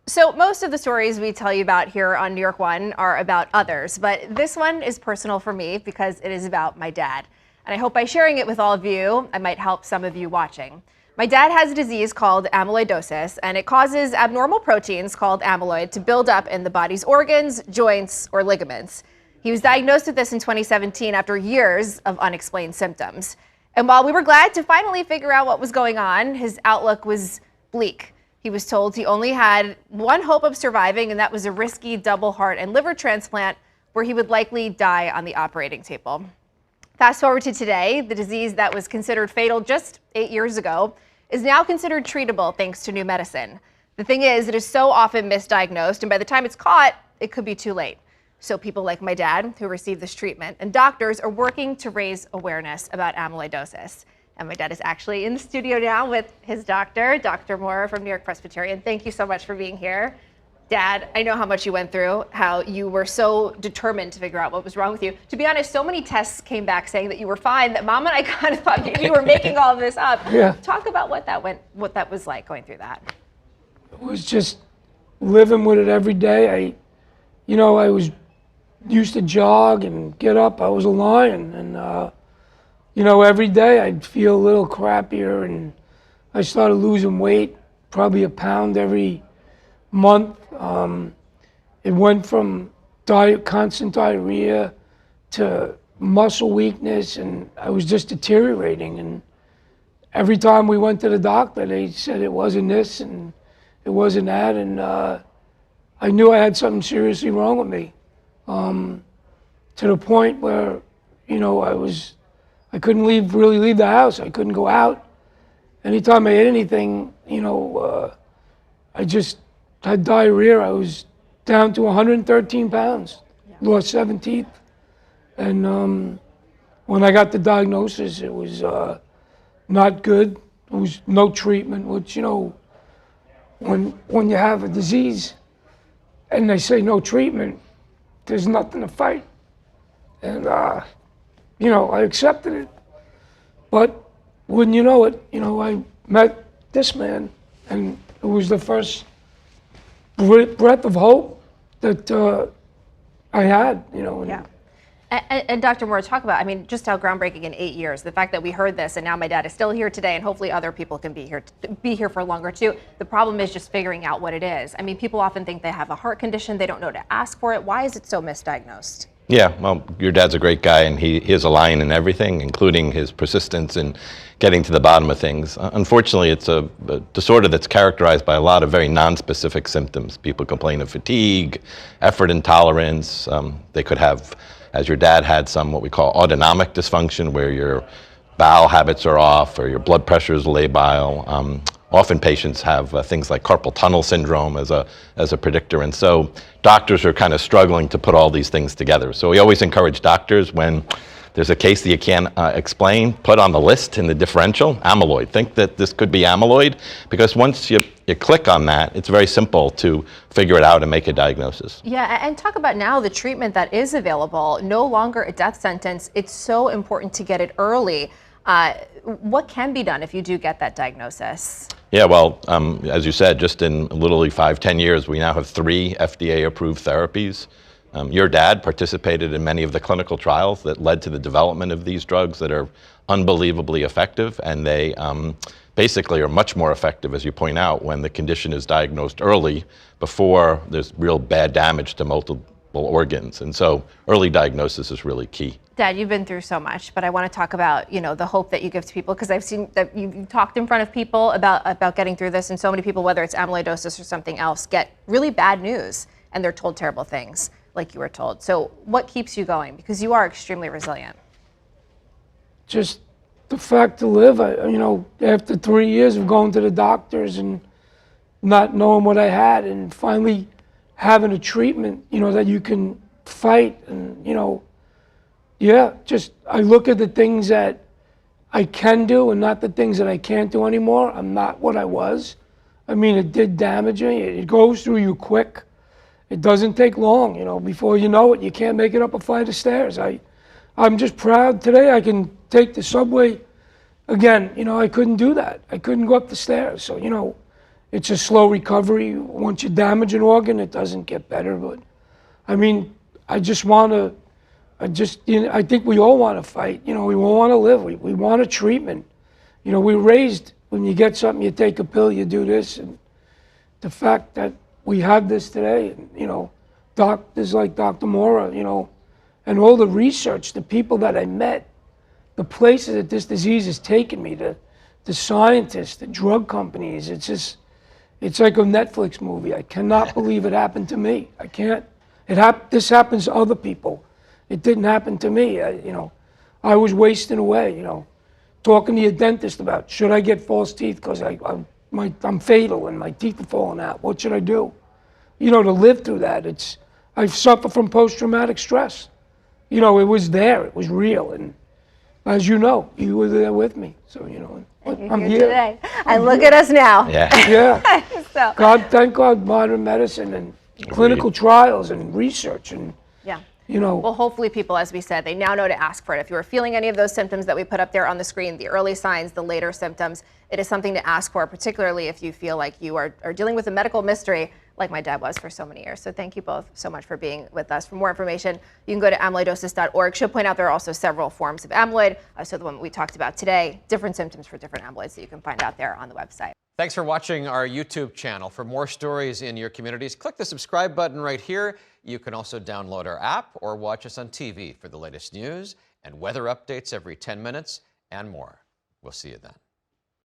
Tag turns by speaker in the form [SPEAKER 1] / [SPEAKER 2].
[SPEAKER 1] So most of the stories we tell you about here on New York One are about others, but this one is personal for me because it is about my dad. And I hope by sharing it with all of you, I might help some of you watching. My dad has a disease called amyloidosis, and it causes abnormal proteins called amyloid to build up in the body's organs, joints, or ligaments. He was diagnosed with this in 2017 after years of unexplained symptoms. And while we were glad to finally figure out what was going on, his outlook was bleak. He was told he only had one hope of surviving, and that was a risky double heart and liver transplant where he would likely die on the operating table. Fast forward to today, the disease that was considered fatal just 8 years ago is now considered treatable thanks to new medicine. The thing is, it is so often misdiagnosed, and by the time it's caught, it could be too late. So people like my dad, who received this treatment, and doctors are working to raise awareness about amyloidosis. And my dad is actually in the studio now with his doctor, Dr. Moore from New York Presbyterian. Thank you so much for being here. Dad, I know how much you went through, how you were so determined to figure out what was wrong with you. To be honest, so many tests came back saying that you were fine that Mom and I kind of thought maybe you were making all of this up.
[SPEAKER 2] Yeah.
[SPEAKER 1] Talk about what that was like going through that.
[SPEAKER 2] It was just living with it every day. I was used to jog and get up. I was a lion, and every day I'd feel a little crappier, and I started losing weight, probably a pound every month. It went from constant diarrhea to muscle weakness, and I was just deteriorating. And every time we went to the doctor, they said it wasn't this and it wasn't that, and I knew I had something seriously wrong with me, to the point where, I couldn't really leave the house. I couldn't go out. Anytime I ate anything, I just had diarrhea. I was down to 113 pounds, lost 7 teeth. And when I got the diagnosis, it was not good. There was no treatment, which, when you have a disease and they say no treatment, there's nothing to fight. And, I accepted it. But wouldn't you know it, I met this man, and it was the first breath of hope that I had,
[SPEAKER 1] Yeah. And Dr. Moore, talk about, just how groundbreaking in 8 years, the fact that we heard this and now my dad is still here today, and hopefully other people can be here for longer too. The problem is just figuring out what it is. People often think they have a heart condition, they don't know to ask for it. Why is it so misdiagnosed?
[SPEAKER 3] Yeah, well, your dad's a great guy, and he is a lion in everything, including his persistence in getting to the bottom of things. Unfortunately, it's a disorder that's characterized by a lot of very non-specific symptoms. People complain of fatigue, effort intolerance. They could have, as your dad had, some what we call autonomic dysfunction, where your bowel habits are off or your blood pressure is labile. Often patients have things like carpal tunnel syndrome as a predictor, and so doctors are kind of struggling to put all these things together. So we always encourage doctors, when there's a case that you can't explain, put on the list in the differential amyloid. Think that this could be amyloid, because once you click on that, it's very simple to figure it out and make a diagnosis.
[SPEAKER 1] Yeah, and talk about now the treatment that is available, no longer a death sentence. It's so important to get it early. What can be done if you do get that diagnosis?
[SPEAKER 3] Yeah, well, as you said, just in literally 5-10 years, we now have 3 FDA-approved therapies. Your dad participated in many of the clinical trials that led to the development of these drugs that are unbelievably effective, and they basically are much more effective, as you point out, when the condition is diagnosed early, before there's real bad damage to multiple organs. And so early diagnosis is really key.
[SPEAKER 1] Dad, you've been through so much, but I want to talk about, the hope that you give to people, because I've seen that you've talked in front of people about getting through this, and so many people, whether it's amyloidosis or something else, get really bad news, and they're told terrible things, like you were told. So what keeps you going? Because you are extremely resilient.
[SPEAKER 2] Just the fact to live. After 3 years of going to the doctors and not knowing what I had, and finally having a treatment, that you can fight, and, I look at the things that I can do and not the things that I can't do anymore. I'm not what I was. It did damage me. It goes through you quick. It doesn't take long, before you know it, you can't make it up a flight of stairs. I'm just proud today I can take the subway again. I couldn't do that. I couldn't go up the stairs. So, it's a slow recovery. Once you damage an organ, it doesn't get better. But I mean, I just want to, I think we all want to fight. We all want to live. We want a treatment. We're raised, when you get something, you take a pill, you do this. And the fact that we have this today, doctors like Dr. Mora, and all the research, the people that I met, the places that this disease has taken me, the scientists, the drug companies, it's like a Netflix movie. I cannot believe it happened to me. I can't. This happens to other people. It didn't happen to me. I was wasting away, talking to your dentist about, should I get false teeth because I'm fatal and my teeth are falling out. What should I do? To live through that, I suffer from post-traumatic stress. It was there, it was real. And as you know, you were there with me. So, I'm here
[SPEAKER 1] today. And look at us now.
[SPEAKER 2] Yeah.
[SPEAKER 1] So.
[SPEAKER 2] Thank God, modern medicine and clinical trials and research and,
[SPEAKER 1] Well, hopefully people, as we said, they now know to ask for it. If you are feeling any of those symptoms that we put up there on the screen, the early signs, the later symptoms, it is something to ask for, particularly if you feel like you are dealing with a medical mystery like my dad was for so many years. So thank you both so much for being with us. For more information, you can go to amyloidosis.org. Should point out there are also several forms of amyloid. So the one we talked about today, different symptoms for different amyloids that you can find out there on the website.
[SPEAKER 4] Thanks for watching our YouTube channel. For more stories in your communities, click the subscribe button right here. You can also download our app or watch us on TV for the latest news and weather updates every 10 minutes and more. We'll see you then.